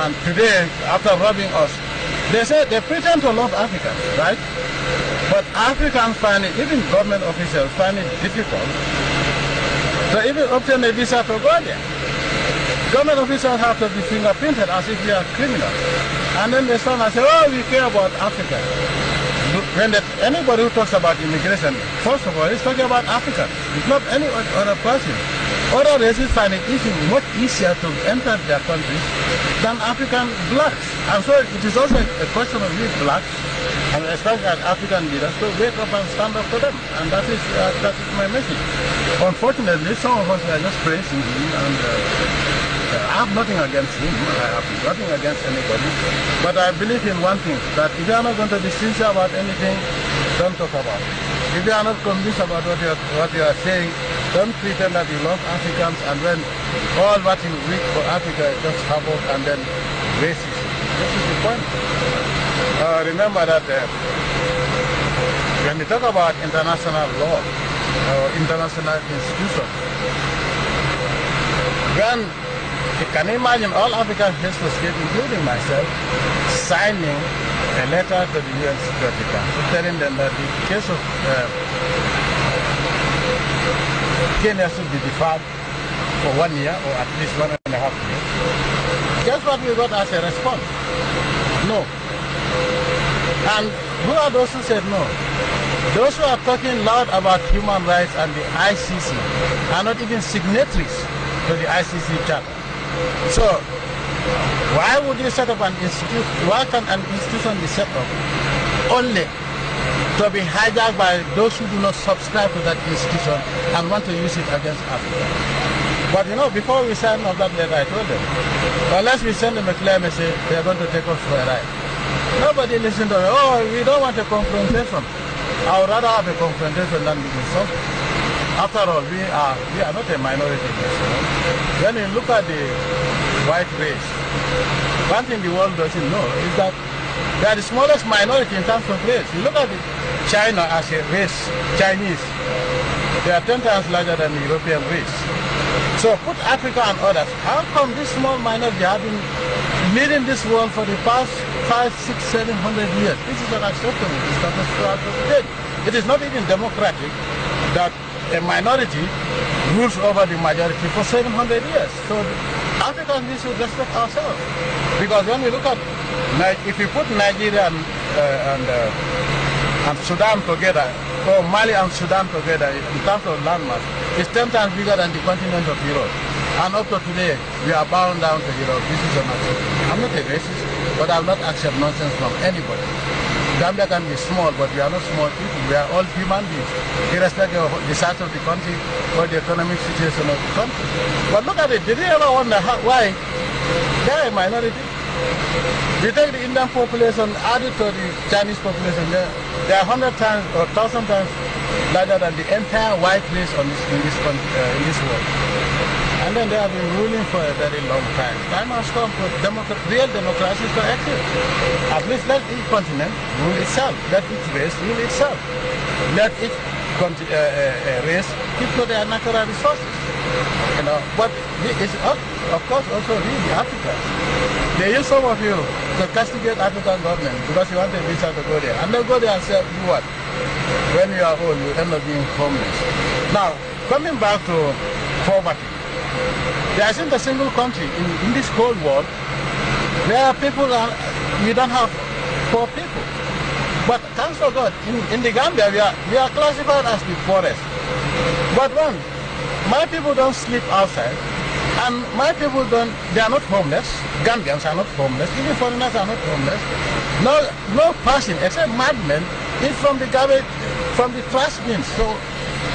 And today, after robbing us, they say they pretend to love Africans, right? But Africans find it, even government officials find it difficult to even obtain a visa to go there. Government officials have to be fingerprinted as if they are criminals. And then they stand and say, oh, we care about Africa. When anybody who talks about immigration, first of all, is talking about Africans. It's not any other person. Other races find it much easier to enter their countries than African blacks. And so it is also a question of these blacks, and especially as African leaders, to wake up and stand up for them. And that is my message. Unfortunately, some of us are just praising him, and I have nothing against him. I have nothing against anybody. But I believe in one thing, that if you are not going to be sincere about anything, don't talk about it. If you are not convinced about what you are saying, don't pretend that you love Africans, and when all what you wish for Africa is just havoc and then racism. This is the point. Remember that when we talk about international law or international institutions, when you can imagine all African heads of state, including myself, signing a letter to the UN Security Council telling them that the case of Kenya should be deferred for 1 year or at least 1.5 years. Guess what we got as a response? No. And who are those who said no? Those who are talking loud about human rights and the ICC are not even signatories to the ICC charter. So, why would you set up an institute? Why can an institution be set up only to be hijacked by those who do not subscribe to that institution and want to use it against Africa? But you know, before we signed off that letter, I told them, unless we send them a clear message, they are going to take us for a ride. Nobody listened to me. Oh, we don't want a confrontation. I would rather have a confrontation than be insulted. After all, we are not a minority in this world. When you look at the white race, one thing the world doesn't know is that they are the smallest minority in terms of race. You look at China as a race, Chinese, they are 10 times larger than the European race. So put Africa and others. How come this small minority have been leading this world for the past 500, 600, 700 years? This is unacceptable. It is not even democratic that a minority rules over the majority for 700 years. So Africans, we should respect ourselves. Because when we look at, if we put Nigeria and Sudan together, or Mali and Sudan together in terms of landmass, it's 10 times bigger than the continent of Europe. And up to today, we are bound down to Europe. This is unacceptable. I'm not a racist, but I will not accept nonsense from anybody. Gambia can be small, but we are not small people. We are all human beings, irrespective of the size of the country or the economic situation of the country. But look at it. Did you ever wonder why they are a minority? You take the Indian population, add it to the Chinese population, they are 100 times or 1,000 times larger than the entire white race in this world. And then they have been ruling for a very long time. Time has come for real democracy to exist. At least let each continent rule itself. Let each race rule itself. Let each race keep to their natural resources. You know, but it's of course also really Africans. They use some of you to castigate African government because you want a visa to go there. And they go there and say, do what? When you are old, you end up being homeless. Now, coming back to poverty. There isn't a single country in this whole world where we don't have poor people. But thanks for God, in the Gambia, we are classified as the poorest. But my people don't sleep outside, and my people they are not homeless. Gambians are not homeless, even foreigners are not homeless. No person, except madmen, is from the garbage, from the trash bins. So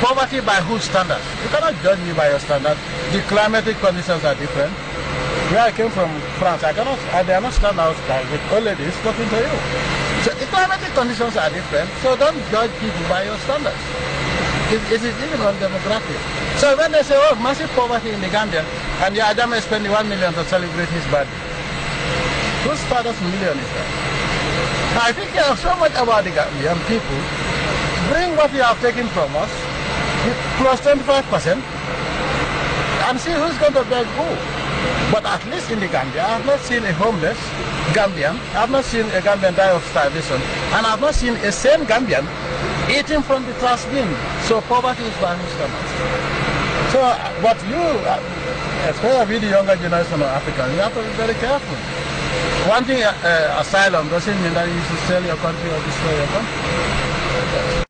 poverty by whose standards? You cannot judge me by your standards. The climatic conditions are different. Where I came from, France, I dare not stand outside with all ladies talking to you. So the climatic conditions are different, so don't judge people by your standards. It is even on demographic. So when they say, oh, massive poverty in the Gambia, and Yahya Jammeh is spending 1 million to celebrate his birthday, whose father's million is that? I think you have so much about the Gambian people. Bring what you have taken from us, plus 25%, and see who's going to beg who. But at least in the Gambia, I have not seen a homeless Gambian. I have not seen a Gambian die of starvation. And I have not seen a sane Gambian eating from the trash bin. So poverty is vanished. So, but you, especially the younger generation of Africans, you have to be very careful. Wanting asylum doesn't mean that you should sell your country or destroy your country.